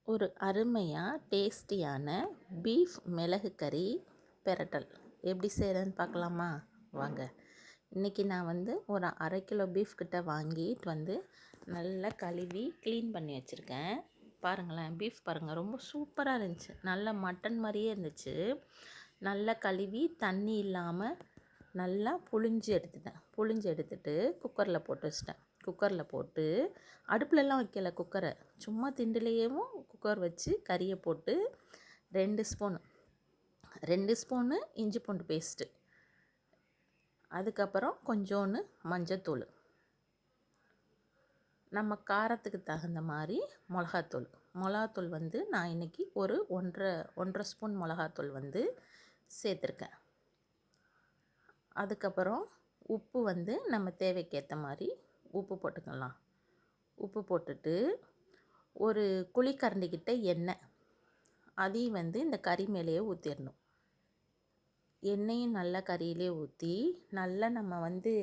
ஒரு அருமையாக டேஸ்டியான பீஃப் மிளகு கறி பெரட்டல் எப்படி செய்கிறேன்னு பார்க்கலாமா? வாங்க. இன்றைக்கி நான் வந்து ஒரு 1/2 கிலோ பீஃப் கிட்ட வாங்கிட்டு வந்து நல்லா கழுவி க்ளீன் பண்ணி வச்சுருக்கேன். பாருங்களேன், பீஃப் பாருங்கள், ரொம்ப சூப்பராக இருந்துச்சு. நல்ல மட்டன் மாதிரியே இருந்துச்சு. நல்லா கழுவி தண்ணி இல்லாமல் நல்லா புழிஞ்சு எடுத்துட்டு குக்கரில் போட்டு வச்சிட்டேன். குக்கரில் போட்டு அடுப்புலலாம் வைக்கல குக்கரை, சும்மா திண்டுலேயேவும் குக்கர் வச்சு கறியை போட்டு 2 ஸ்பூனு இஞ்சி பூண்டு பேஸ்ட்டு, அதுக்கப்புறம் கொஞ்சோன்னு மஞ்சத்தூள், நம்ம காரத்துக்கு தகுந்த மாதிரி மிளகாத்தூள் வந்து நான் இன்றைக்கி ஒரு ஒன்றரை ஸ்பூன் மிளகாத்தூள் வந்து சேர்த்துருக்கேன். அதுக்கப்புறம் உப்பு வந்து நம்ம தேவைக்கேற்ற மாதிரி உப்பு போட்டுக்கலாம். உப்பு போட்டுட்டு ஒரு குழிக்கரண்டிக்கிட்ட எண்ணெய், அதையும் வந்து இந்த கறி மேலேயே ஊற்றிடணும். எண்ணெயும் நல்லா கறியிலே ஊற்றி நல்லா நம்ம வந்து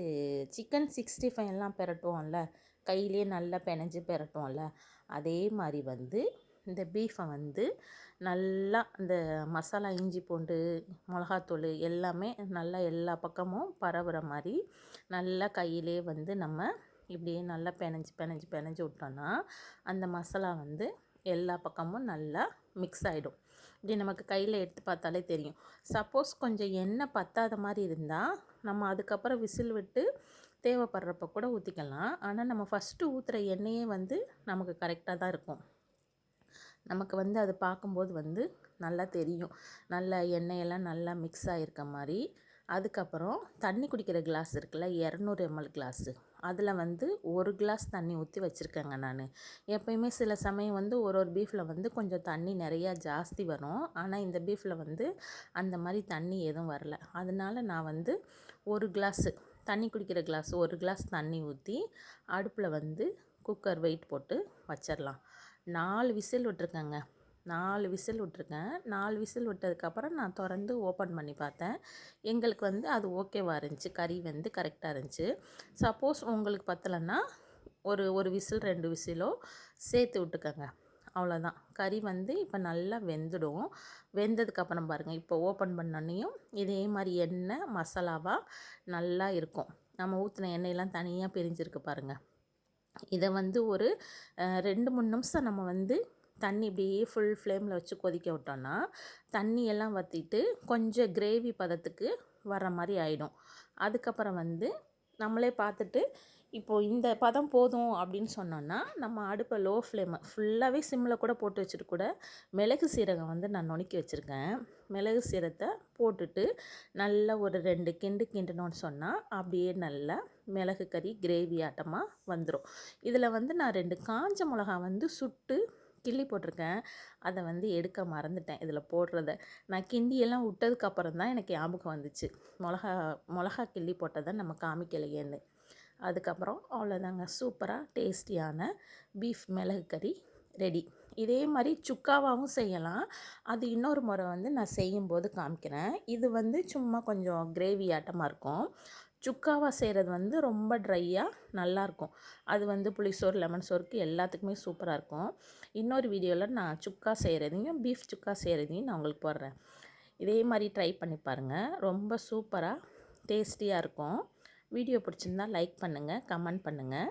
சிக்கன் 65 பெரட்டுவோம்ல, கையிலே நல்லா பெனஞ்சு பெரட்டுவோம்ல, அதே மாதிரி வந்து இந்த பீஃபை வந்து நல்லா இந்த மசாலா இஞ்சி பூண்டு மிளகாத்தூள் எல்லாமே நல்லா எல்லா பக்கமும் பரவுற மாதிரி நல்லா கையிலே வந்து நம்ம இப்படியே நல்லா பெனஞ்சு விட்டோன்னா அந்த மசாலா வந்து எல்லா பக்கமும் நல்லா மிக்ஸ் ஆகிடும். இப்படி நமக்கு கையில் எடுத்து பார்த்தாலே தெரியும். சப்போஸ் கொஞ்சம் எண்ணெய் பத்தாத மாதிரி இருந்தால் நம்ம அதுக்கப்புறம் விசில் விட்டு தேவைப்படுறப்ப கூட ஊற்றிக்கலாம். ஆனால் நம்ம ஃபஸ்ட்டு ஊற்றுற எண்ணெயே வந்து நமக்கு கரெக்டாக தான் இருக்கும். நமக்கு வந்து அது பார்க்கும்போது வந்து நல்லா தெரியும், நல்லா எண்ணெயெல்லாம் நல்லா மிக்ஸ் ஆகிருக்க மாதிரி. அதுக்கப்புறம் தண்ணி குடிக்கிற கிளாஸ் இருக்குல்ல, 200 ml கிளாஸு, அதில் வந்து 1 கிளாஸ் தண்ணி ஊற்றி வச்சுருக்கேங்க நான். எப்போயுமே சில சமயம் வந்து ஒரு பீஃபில் வந்து கொஞ்சம் தண்ணி நிறையா ஜாஸ்தி வரும். ஆனால் இந்த பீஃபில் வந்து அந்த மாதிரி தண்ணி எதுவும் வரல. அதனால நான் வந்து 1 கிளாஸு தண்ணி குடிக்கிற கிளாஸ் 1 கிளாஸ் தண்ணி ஊற்றி அடுப்பில் வந்து குக்கர் வெயிட் போட்டு வச்சிடலாம். 4 விசில் விட்டுருக்கேங்க. 4 விசில் விட்டதுக்கப்புறம் நான் திறந்து ஓப்பன் பண்ணி பார்த்தேன். எங்களுக்கு வந்து அது ஓகேவாக இருந்துச்சு. கறி வந்து கரெக்டாக இருந்துச்சு. சப்போஸ் உங்களுக்கு பத்தலைன்னா ஒரு விசில் 2 விசிலோ சேர்த்து விட்டுக்கோங்க. அவ்வளோதான். கறி வந்து இப்போ நல்லா வெந்துடும். வெந்ததுக்கப்புறம் பாருங்கள், இப்போ ஓப்பன் பண்ணோன்னையும் இதே மாதிரி எண்ணெய் மசாலாவாக நல்லா இருக்கும். நம்ம ஊற்றின எண்ணெயெல்லாம் தனியாக பிரிஞ்சிருக்கு பாருங்கள். இதை வந்து ஒரு 2-3 நிமிஷம் நம்ம வந்து தண்ணி இப்படியே ஃபுல் ஃப்ளேமில் வச்சு கொதிக்க விட்டோன்னா தண்ணியெல்லாம் வற்றிட்டு கொஞ்சம் கிரேவி பதத்துக்கு வர மாதிரி ஆகிடும். அதுக்கப்புறம் வந்து நம்மளே பார்த்துட்டு இப்போது இந்த பதம் போதும் அப்படின்னு சொன்னோன்னா நம்ம அடுப்பை லோ ஃப்ளேமை ஃபுல்லாகவே சிம்மில் கூட போட்டு வச்சுட்டு கூட மிளகு சீரகம் வந்து நான் நுணுக்கி வச்சுருக்கேன். மிளகு சீரகத்தை போட்டுட்டு நல்லா ஒரு 2 கிண்டுனோன்னு சொன்னால் அப்படியே நல்லா மிளகு கறி கிரேவி ஆட்டமாக வந்துடும். இதில் வந்து நான் 2 காஞ்ச மிளகா வந்து சுட்டு கிள்ளி போட்டிருக்கேன். அதை வந்து எடுக்க மறந்துட்டேன் இதில் போடுறத. நான் கிண்டியெல்லாம் விட்டதுக்கப்புறம் தான் எனக்கு ஞாபகம் வந்துச்சு, மிளகா கிள்ளி போட்டதை நம்ம காமிக்கலையேன்னு. அதுக்கப்புறம் அவ்வளோதாங்க, சூப்பராக டேஸ்டியான பீஃப் மிளகு கறி ரெடி. இதே மாதிரி சுக்காவாகவும் செய்யலாம். அது இன்னொரு முறை வந்து நான் செய்யும்போது காமிக்கிறேன். இது வந்து சும்மா கொஞ்சம் கிரேவி ஆட்டமாக இருக்கும். சுக்காவாக செய்கிறது வந்து ரொம்ப ட்ரையாக நல்லாயிருக்கும். அது வந்து புளிசோறு லெமன் சோறுக்கு எல்லாத்துக்குமே சூப்பராக இருக்கும். இன்னொரு வீடியோவில் நான் சுக்கா செய்கிறதையும் பீஃப் சுக்கா செய்கிறதையும் நான் உங்களுக்கு போடுறேன். இதே மாதிரி ட்ரை பண்ணி பாருங்கள், ரொம்ப சூப்பராக டேஸ்டியாக இருக்கும். வீடியோ பிடிச்சிருந்தா லைக் பண்ணுங்கள், கமெண்ட் பண்ணுங்கள்.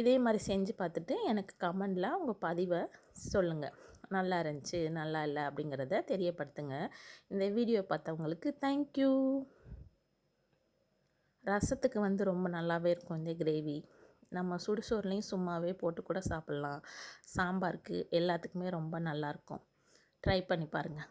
இதே மாதிரி செஞ்சு பார்த்துட்டு எனக்கு கமெண்டில் உங்கள் பதிவை சொல்லுங்கள். நல்லா இருந்துச்சு, நல்லா இல்லை அப்படிங்கிறத தெரியப்படுத்துங்க. இந்த வீடியோ பார்த்தவங்களுக்கு தேங்க்யூ. ரசத்துக்கு வந்து ரொம்ப நல்லாவே இருக்கும் இந்த கிரேவி. நம்ம சுடுசோறுலேயும் சும்மாவே போட்டு கூட சாப்பிட்லாம். சாம்பாருக்கு எல்லாத்துக்குமே ரொம்ப நல்லாயிருக்கும். ட்ரை பண்ணி பாருங்கள்.